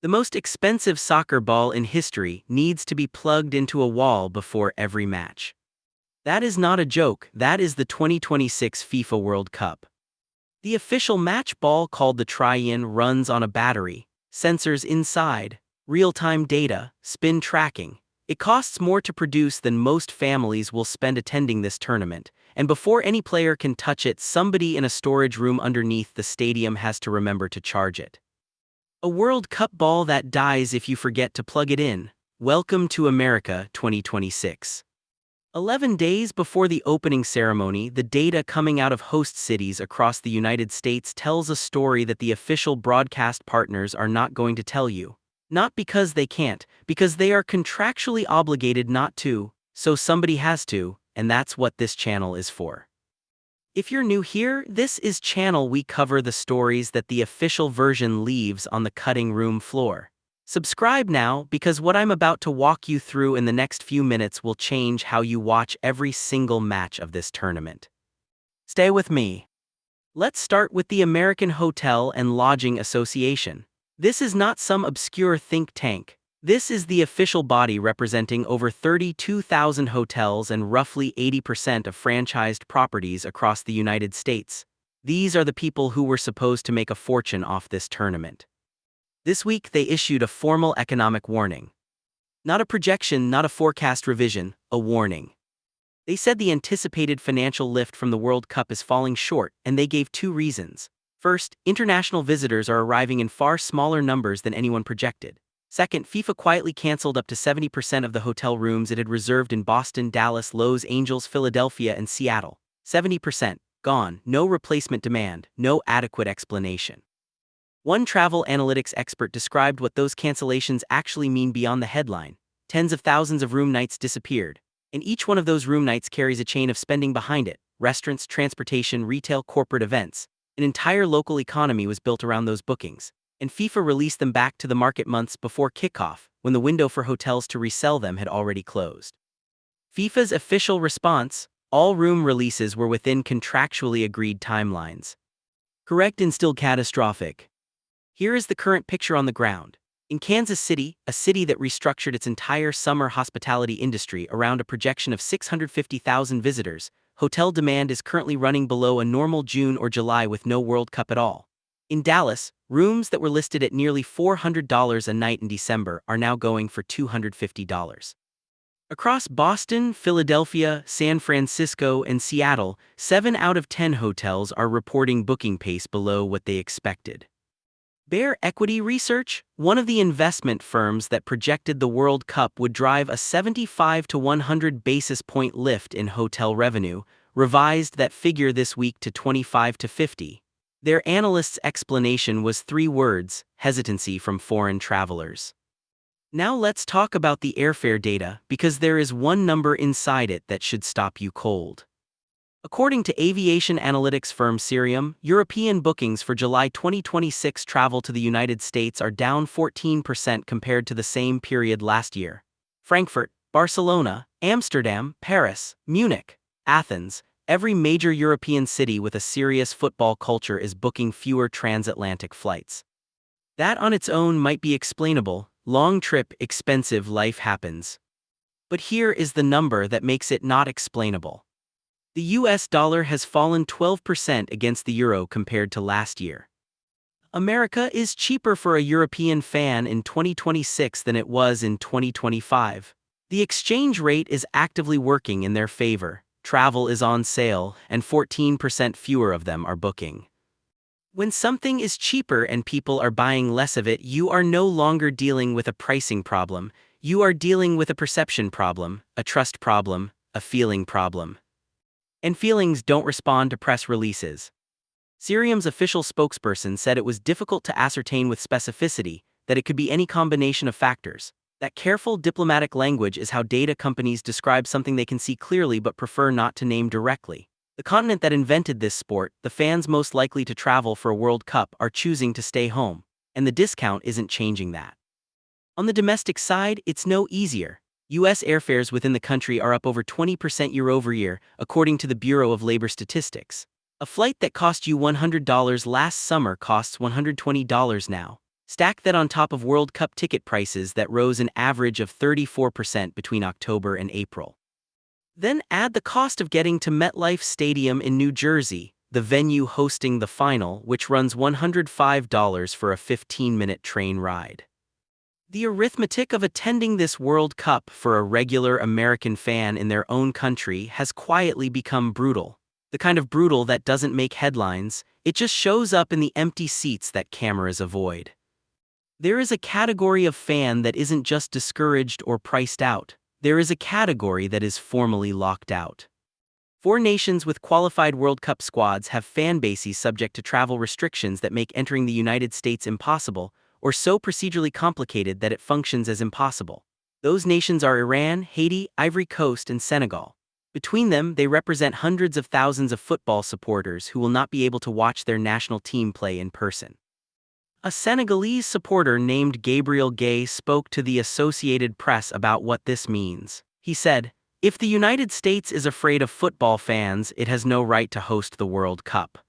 The most expensive soccer ball in history needs to be plugged into a wall before every match. That is not a joke, that is the 2026 FIFA World Cup. The official match ball, called the Trin-In, runs on a battery, sensors inside, real-time data, spin tracking. It costs more to produce than most families will spend attending this tournament, and before any player can touch it, somebody in a storage room underneath the stadium has to remember to charge it. A World Cup ball that dies if you forget to plug it in. Welcome to America 2026. 11 days before the opening ceremony, the data coming out of host cities across the United States tells a story that the official broadcast partners are not going to tell you. Not because they can't, because they are contractually obligated not to, so somebody has to, and that's what this channel is for. If you're new here, this is channel we cover the stories that the official version leaves on the cutting room floor. Subscribe now, because what I'm about to walk you through in the next few minutes will change how you watch every single match of this tournament. Stay with me. Let's start with the American Hotel and Lodging Association. This is not some obscure think tank. This is the official body representing over 32,000 hotels and roughly 80% of franchised properties across the United States. These are the people who were supposed to make a fortune off this tournament. This week they issued a formal economic warning. Not a projection, not a forecast revision, a warning. They said the anticipated financial lift from the World Cup is falling short, and they gave two reasons. First, international visitors are arriving in far smaller numbers than anyone projected. Second, FIFA quietly canceled up to 70% of the hotel rooms it had reserved in Boston, Dallas, Los Angeles, Philadelphia, and Seattle. 70% gone, no replacement demand, no adequate explanation. One travel analytics expert described what those cancellations actually mean beyond the headline. Tens of thousands of room nights disappeared, and each one of those room nights carries a chain of spending behind it: restaurants, transportation, retail, corporate events. An entire local economy was built around those bookings. And FIFA released them back to the market months before kickoff, when the window for hotels to resell them had already closed. FIFA's official response: all room releases were within contractually agreed timelines. Correct and still catastrophic. Here is the current picture on the ground. In Kansas City, a city that restructured its entire summer hospitality industry around a projection of 650,000 visitors, hotel demand is currently running below a normal June or July with no World Cup at all. In Dallas, rooms that were listed at nearly $400 a night in December are now going for $250. Across Boston, Philadelphia, San Francisco, and Seattle, 7 out of 10 hotels are reporting booking pace below what they expected. Bear Equity Research, one of the investment firms that projected the World Cup would drive a 75 to 100 basis point lift in hotel revenue, revised that figure this week to 25 to 50. Their analyst's explanation was 3 words: hesitancy from foreign travelers. Now let's talk about the airfare data, because there is one number inside it that should stop you cold. According to aviation analytics firm Cirium, European bookings for July 2026 travel to the United States are down 14% compared to the same period last year. Frankfurt, Barcelona, Amsterdam, Paris, Munich, Athens, every major European city with a serious football culture is booking fewer transatlantic flights. That on its own might be explainable: long trip, expensive, life happens. But here is the number that makes it not explainable. The US dollar has fallen 12% against the euro compared to last year. America is cheaper for a European fan in 2026 than it was in 2025. The exchange rate is actively working in their favor. Travel is on sale, and 14% fewer of them are booking. When something is cheaper and people are buying less of it, you are no longer dealing with a pricing problem. You are dealing with a perception problem, a trust problem, a feeling problem. And feelings don't respond to press releases. Cirium's official spokesperson said it was difficult to ascertain with specificity, that it could be any combination of factors. That careful diplomatic language is how data companies describe something they can see clearly but prefer not to name directly. The continent that invented this sport, the fans most likely to travel for a World Cup, are choosing to stay home, and the discount isn't changing that. On the domestic side, it's no easier. U.S. airfares within the country are up over 20% year over year, according to the Bureau of Labor Statistics. A flight that cost you $100 last summer costs $120 now. Stack that on top of World Cup ticket prices that rose an average of 34% between October and April. Then add the cost of getting to MetLife Stadium in New Jersey, the venue hosting the final, which runs $105 for a 15-minute train ride. The arithmetic of attending this World Cup for a regular American fan in their own country has quietly become brutal. The kind of brutal that doesn't make headlines, it just shows up in the empty seats that cameras avoid. There is a category of fan that isn't just discouraged or priced out. There is a category that is formally locked out. 4 nations with qualified World Cup squads have fan bases subject to travel restrictions that make entering the United States impossible, or so procedurally complicated that it functions as impossible. Those nations are Iran, Haiti, Ivory Coast, and Senegal. Between them, they represent hundreds of thousands of football supporters who will not be able to watch their national team play in person. A Senegalese supporter named Gabriel Gay spoke to the Associated Press about what this means. He said, "If the United States is afraid of football fans, it has no right to host the World Cup."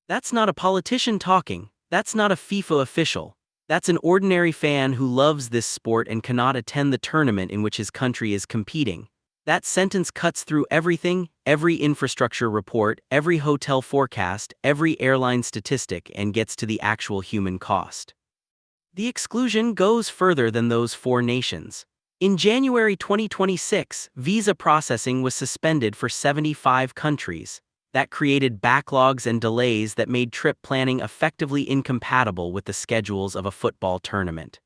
That's not a politician talking, that's not a FIFA official. That's an ordinary fan who loves this sport and cannot attend the tournament in which his country is competing. That sentence cuts through everything, every infrastructure report, every hotel forecast, every airline statistic, and gets to the actual human cost. The exclusion goes further than those 4 nations. In January 2026, visa processing was suspended for 75 countries. That created backlogs and delays that made trip planning effectively incompatible with the schedules of a football tournament.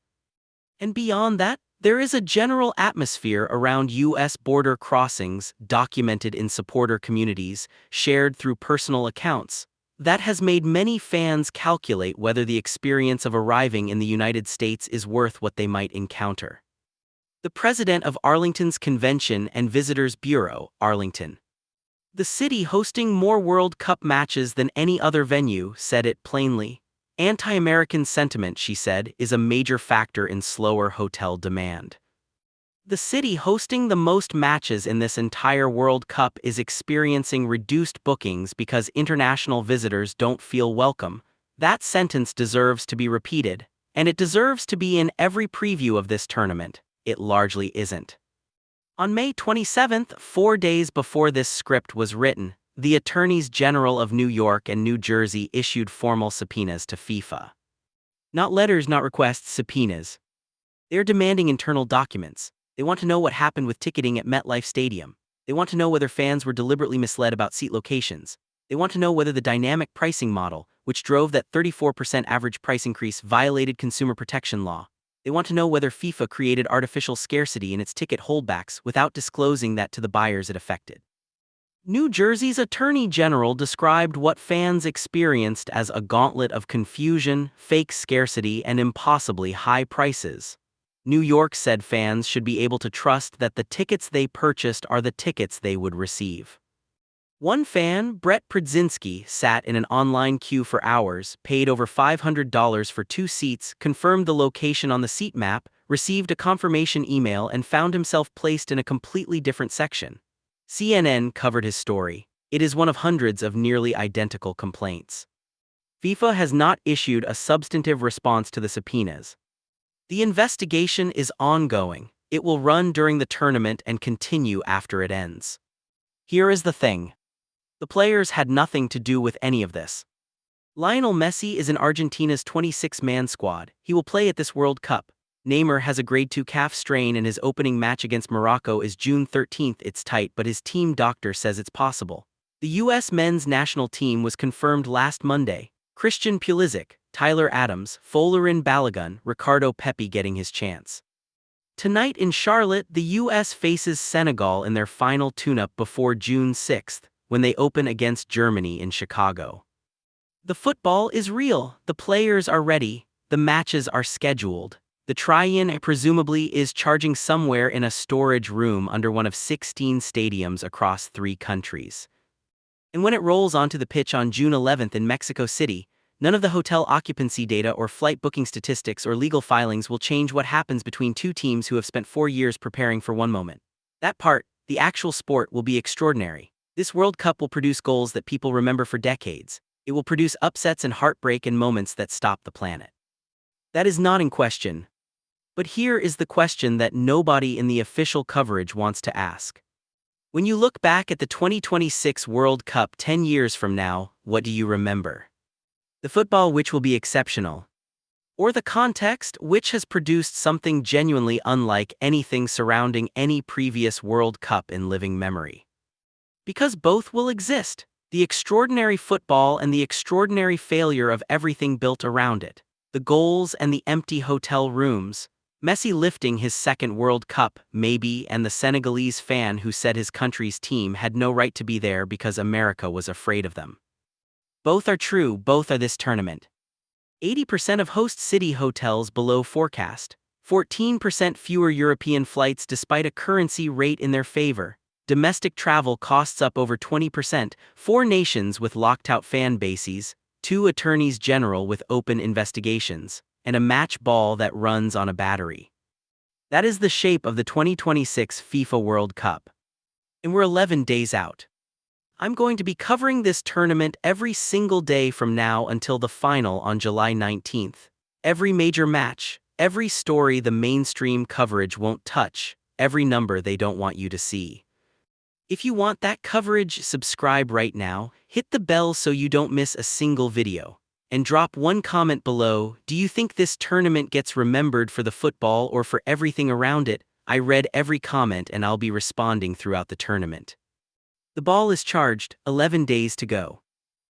And beyond that, there is a general atmosphere around U.S. border crossings, documented in supporter communities, shared through personal accounts, that has made many fans calculate whether the experience of arriving in the United States is worth what they might encounter. The president of Arlington's Convention and Visitors Bureau, Arlington, the city hosting more World Cup matches than any other venue, said it plainly. Anti-American sentiment, she said, is a major factor in slower hotel demand. The city hosting the most matches in this entire World Cup is experiencing reduced bookings because international visitors don't feel welcome. That sentence deserves to be repeated, and it deserves to be in every preview of this tournament. It largely isn't. On May 27th, 4 days before this script was written, the Attorneys General of New York and New Jersey issued formal subpoenas to FIFA. Not letters, not requests, subpoenas. They're demanding internal documents. They want to know what happened with ticketing at MetLife Stadium. They want to know whether fans were deliberately misled about seat locations. They want to know whether the dynamic pricing model, which drove that 34% average price increase, violated consumer protection law. They want to know whether FIFA created artificial scarcity in its ticket holdbacks without disclosing that to the buyers it affected. New Jersey's Attorney General described what fans experienced as a gauntlet of confusion, fake scarcity, and impossibly high prices. New York said fans should be able to trust that the tickets they purchased are the tickets they would receive. One fan, Brett Przynski, sat in an online queue for hours, paid over $500 for 2 seats, confirmed the location on the seat map, received a confirmation email, and found himself placed in a completely different section. CNN covered his story. It is one of hundreds of nearly identical complaints. FIFA has not issued a substantive response to the subpoenas. The investigation is ongoing. It will run during the tournament and continue after it ends. Here is the thing. The players had nothing to do with any of this. Lionel Messi is in Argentina's 26-man squad. He will play at this World Cup. Neymar has a grade 2 calf strain and his opening match against Morocco is June 13th. It's tight, but his team doctor says it's possible. The U.S. men's national team was confirmed last Monday. Christian Pulisic, Tyler Adams, Folarin Balogun, Ricardo Pepi getting his chance. Tonight in Charlotte, the U.S. faces Senegal in their final tune-up before June 6th, when they open against Germany in Chicago. The football is real, the players are ready, the matches are scheduled. The Trin-In presumably is charging somewhere in a storage room under one of 16 stadiums across 3 countries. And when it rolls onto the pitch on June 11th in Mexico City, none of the hotel occupancy data or flight booking statistics or legal filings will change what happens between 2 teams who have spent 4 years preparing for one moment. That part, the actual sport, will be extraordinary. This World Cup will produce goals that people remember for decades. It will produce upsets and heartbreak and moments that stop the planet. That is not in question. But here is the question that nobody in the official coverage wants to ask. When you look back at the 2026 World Cup 10 years from now, what do you remember? The football, which will be exceptional? Or the context, which has produced something genuinely unlike anything surrounding any previous World Cup in living memory? Because both will exist: the extraordinary football and the extraordinary failure of everything built around it. The goals and the empty hotel rooms, Messi lifting his second World Cup, maybe, and the Senegalese fan who said his country's team had no right to be there because America was afraid of them. Both are true, both are this tournament. 80% of host city hotels below forecast, 14% fewer European flights despite a currency rate in their favor, domestic travel costs up over 20%, 4 nations with locked-out fan bases, 2 attorneys general with open investigations, and a match ball that runs on a battery. That is the shape of the 2026 FIFA World Cup. And we're 11 days out. I'm going to be covering this tournament every single day from now until the final on July 19th. Every major match, every story the mainstream coverage won't touch, every number they don't want you to see. If you want that coverage, subscribe right now, hit the bell so you don't miss a single video, and drop one comment below. Do you think this tournament gets remembered for the football or for everything around it? I read every comment and I'll be responding throughout the tournament. The ball is charged, 11 days to go.